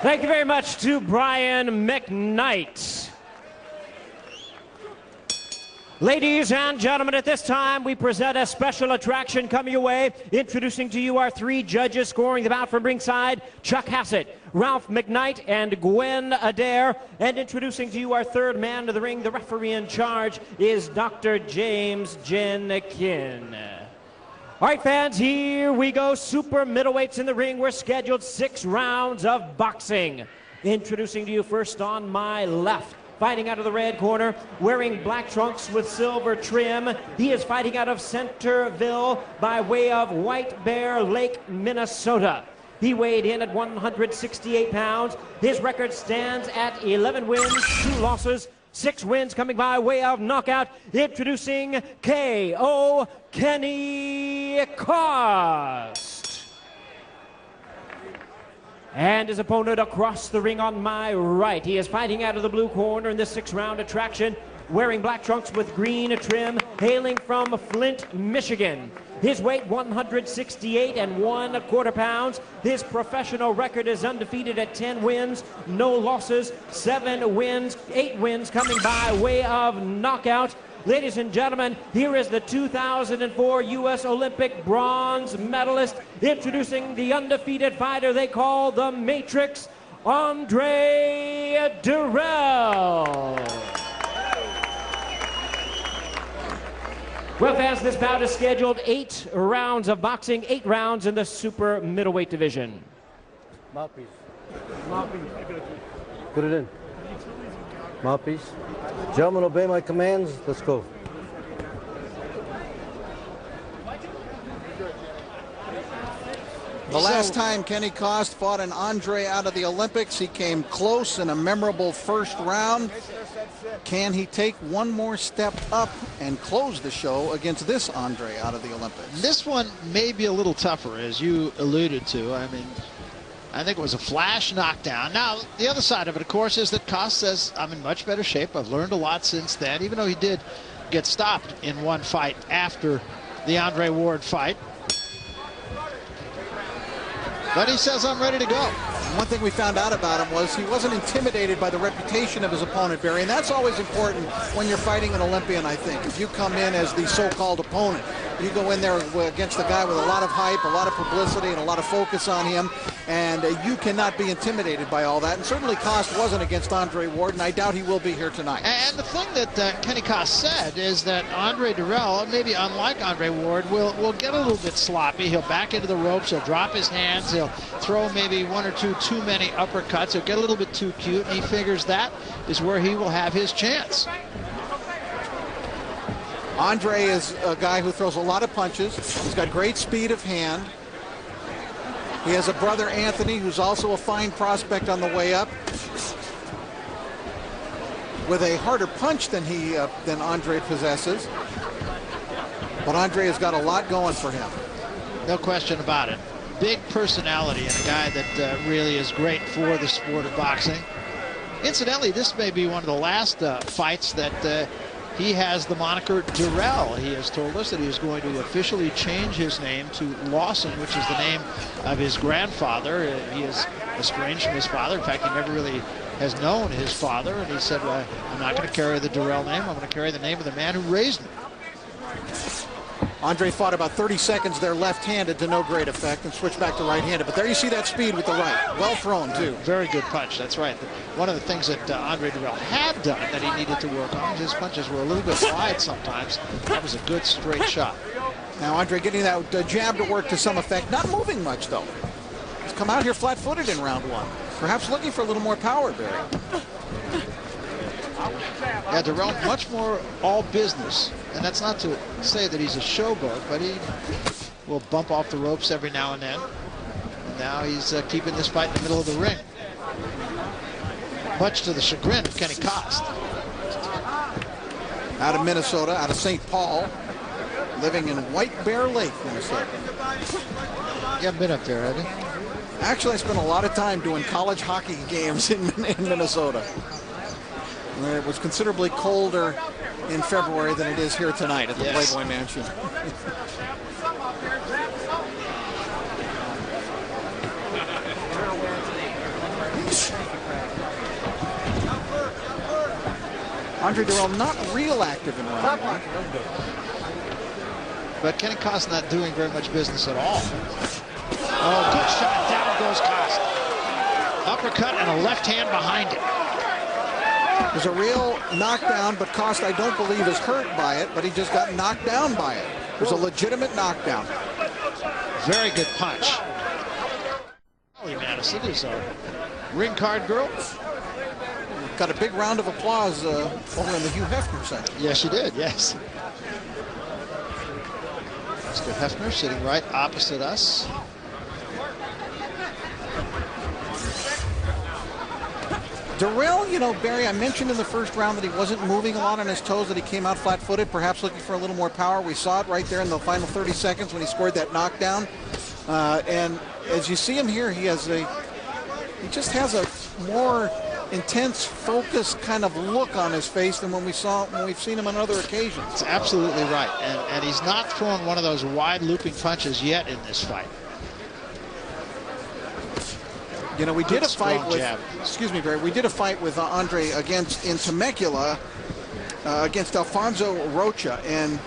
Thank you very much to Brian McKnight. Ladies and gentlemen, at this time, we present a special attraction coming your way. Introducing to you our three judges scoring the bout from ringside, Chuck Hassett, Ralph McKnight, and Gwen Adair. And introducing to you our third man to the ring, the referee in charge is Dr. James Jenkin. All right, fans, here we go. Super middleweights in the ring. We're scheduled 6 rounds of boxing. Introducing to you first on my left, fighting out of the red corner, wearing black trunks with silver trim. He is fighting out of Centerville by way of White Bear Lake, Minnesota. He weighed in at 168 pounds. His record stands at 11 wins, 2 losses, 6 wins coming by way of knockout. Introducing K.O. Kenny Kost. And his opponent across the ring on my right. He is fighting out of the blue corner in this 6-round attraction, wearing black trunks with green trim, hailing from Flint, Michigan. His weight 168 1/4 pounds. His professional record is undefeated at 10 wins, no losses, 7 wins, 8 wins coming by way of knockout. Ladies and gentlemen, here is the 2004 U.S. Olympic bronze medalist, introducing the undefeated fighter they call the Matrix, Andre Dirrell. Well, fans, this bout is scheduled 8 rounds of boxing, 8 rounds in the super middleweight division. Mouthpiece. Put it in. Mouthpiece. Gentlemen, obey my commands. Let's go. The last time Kenny Kost fought an Andre out of the Olympics, he came close in a memorable first round. Can he take one more step up and close the show against this Andre out of the Olympics? This one may be a little tougher, as you alluded to. I mean, I think it was a flash knockdown. Now, the other side of it, of course, is that Kost says, I'm in much better shape. I've learned a lot since then, even though he did get stopped in one fight after the Andre Ward fight. But he says, I'm ready to go. One thing we found out about him was he wasn't intimidated by the reputation of his opponent, Barry, and that's always important when you're fighting an Olympian, I think. If you come in as the so-called opponent, you go in there against a guy with a lot of hype, a lot of publicity, and a lot of focus on him, and you cannot be intimidated by all that. And certainly Kost wasn't against Andre Ward, and I doubt he will be here tonight. And the thing that Kenny Kost said is that Andre Dirrell, maybe unlike Andre Ward, will get a little bit sloppy. He'll back into the ropes, he'll drop his hands, he'll throw maybe 1 or 2 too many uppercuts, he'll get a little bit too cute, and he figures that is where he will have his chance. Andre is a guy who throws a lot of punches. He's got great speed of hand. He has a brother, Anthony, who's also a fine prospect on the way up, with a harder punch than Andre possesses. But Andre has got a lot going for him. No question about it. Big personality and a guy that really is great for the sport of boxing. Incidentally, this may be one of the last fights that he has the moniker Dirrell. He has told us that he is going to officially change his name to Lawson, which is the name of his grandfather. He is estranged from his father. In fact, he never really has known his father. And he said, I'm not going to carry the Dirrell name. I'm going to carry the name of the man who raised me. Andre fought about 30 seconds there left-handed to no great effect and switched back to right-handed. But there you see that speed with the right. Well thrown, too. Very good punch. That's right. One of the things that Andre Dirrell had done that he needed to work on, his punches were a little bit wide sometimes. That was a good straight shot. Now Andre getting that jab to work to some effect. Not moving much, though. He's come out here flat-footed in round 1. Perhaps looking for a little more power, Barry. Yeah, Dirrell much more all business. And that's not to say that he's a showboat, but he will bump off the ropes every now and then. And now he's keeping this fight in the middle of the ring, much to the chagrin of Kenny Kost. Out of Minnesota, out of St. Paul, living in White Bear Lake, Minnesota. You haven't been up there, have you? Actually, I spent a lot of time doing college hockey games in Minnesota, where it was considerably colder in February than it is here tonight at the Playboy Mansion. Andre Dirrell not real active in round one. But Kenny Kost not doing very much business at all. Oh, good shot. Down goes Kost. Uppercut and a left hand behind it. It was a real knockdown, but Kost, I don't believe, is hurt by it, but he just got knocked down by it. It was a legitimate knockdown. Very good punch. Holly Madison is our ring card girl. Got a big round of applause over in the Hugh Hefner Center. Yes, she did, yes. Mr. Hefner sitting right opposite us. Dirrell, you know, Barry, I mentioned in the first round that he wasn't moving a lot on his toes, that he came out flat-footed, perhaps looking for a little more power. We saw it right there in the final 30 seconds when he scored that knockdown. And as you see him here, he just has a more intense, focused kind of look on his face than when we've seen him on other occasions. That's absolutely right. And he's not throwing one of those wide looping punches yet in this fight. You know, we did a fight with, jab. Excuse me, Barry, we did a fight with Andre in Temecula against Alfonso Rocha, and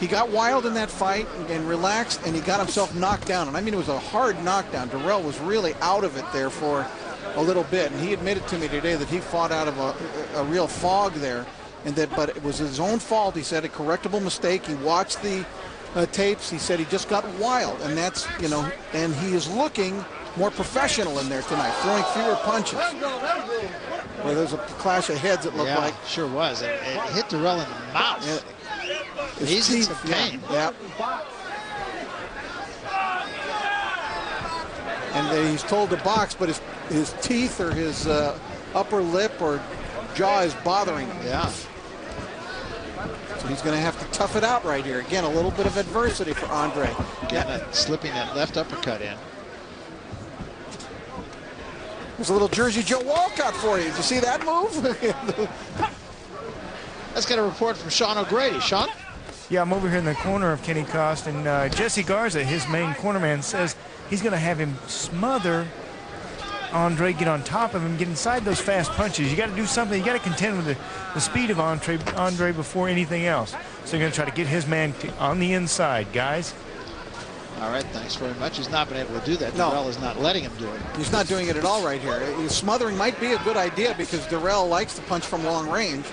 he got wild in that fight and relaxed, and he got himself knocked down. And I mean, it was a hard knockdown. Dirrell was really out of it there for a little bit, and he admitted to me today that he fought out of a real fog there, and but it was his own fault. He said a correctable mistake. He watched the tapes. He said he just got wild, and that's, you know, and he is looking more professional in there tonight, throwing fewer punches. Where there's a clash of heads, it looked like. Sure was. It hit Dirrell in the mouth. Yeah. He's in some pain. Yeah. And he's told to box, but his teeth or his upper lip or jaw is bothering him. Yeah. So he's going to have to tough it out right here. Again, a little bit of adversity for Andre. Again, slipping that left uppercut in. There's a little Jersey Joe Walcott for you. Did you see that move? Let's get a report from Sean O'Grady. Sean? Yeah, I'm over here in the corner of Kenny Kost, and Jesse Garza, his main cornerman, says he's going to have him smother Andre, get on top of him, get inside those fast punches. You got to do something. You got to contend with the speed of Andre before anything else. So you're going to try to get his man on the inside, guys. All right, thanks very much. He's not been able to do that. No. Dirrell is not letting him do it. He's not doing it at all right here. Smothering might be a good idea because Dirrell likes to punch from long range,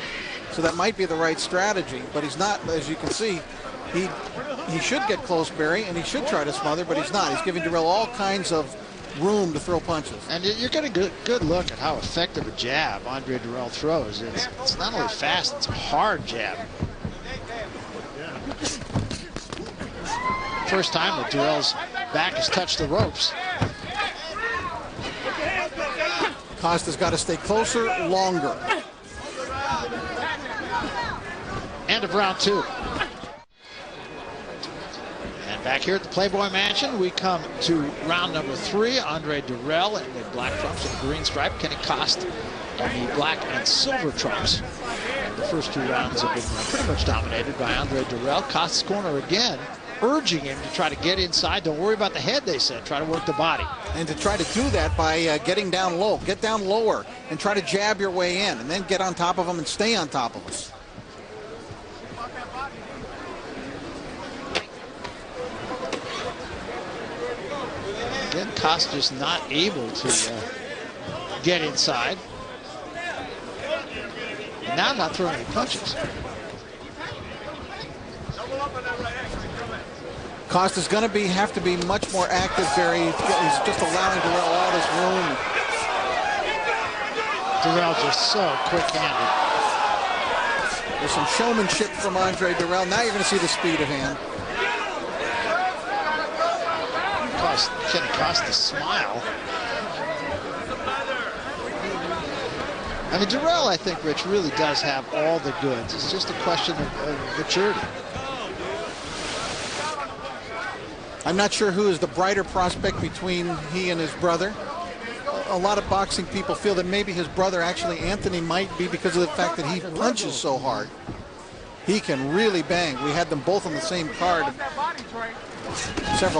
so that might be the right strategy. But he's not, as you can see. He should get close, Barry, and he should try to smother, but he's not. He's giving Dirrell all kinds of room to throw punches. And you're getting a good look at how effective a jab Andre Dirrell throws. It's not only fast, it's a hard jab. First time that Dirrell's back has touched the ropes. Kosta's got to stay closer, longer. End of round two. And back here at the Playboy Mansion, we come to round number three. Andre Dirrell in the black trunks and green stripe. Kenny Kost in the black and silver trunks. And the first two rounds have been pretty much dominated by Andre Dirrell. Kost's corner again, urging him to try to get inside. Don't worry about the head, they said. Try to work the body. And to try to do that by getting down low. Get down lower and try to jab your way in, and then get on top of them and stay on top of them. Again, Kost just not able to get inside. And now not throwing any punches. Kost is going to have to be much more active, Barry. He's just allowing Dirrell all this room. Dirrell just so quick-handed. There's some showmanship from Andre Dirrell. Now you're going to see the speed of hand. Kenny Kost to smile. I mean, Dirrell, I think, Rich, really does have all the goods. It's just a question of maturity. I'm not sure who is the brighter prospect between he and his brother. A lot of boxing people feel that maybe his brother, actually Anthony, might be because of the fact that he punches so hard. He can really bang. We had them both on the same card several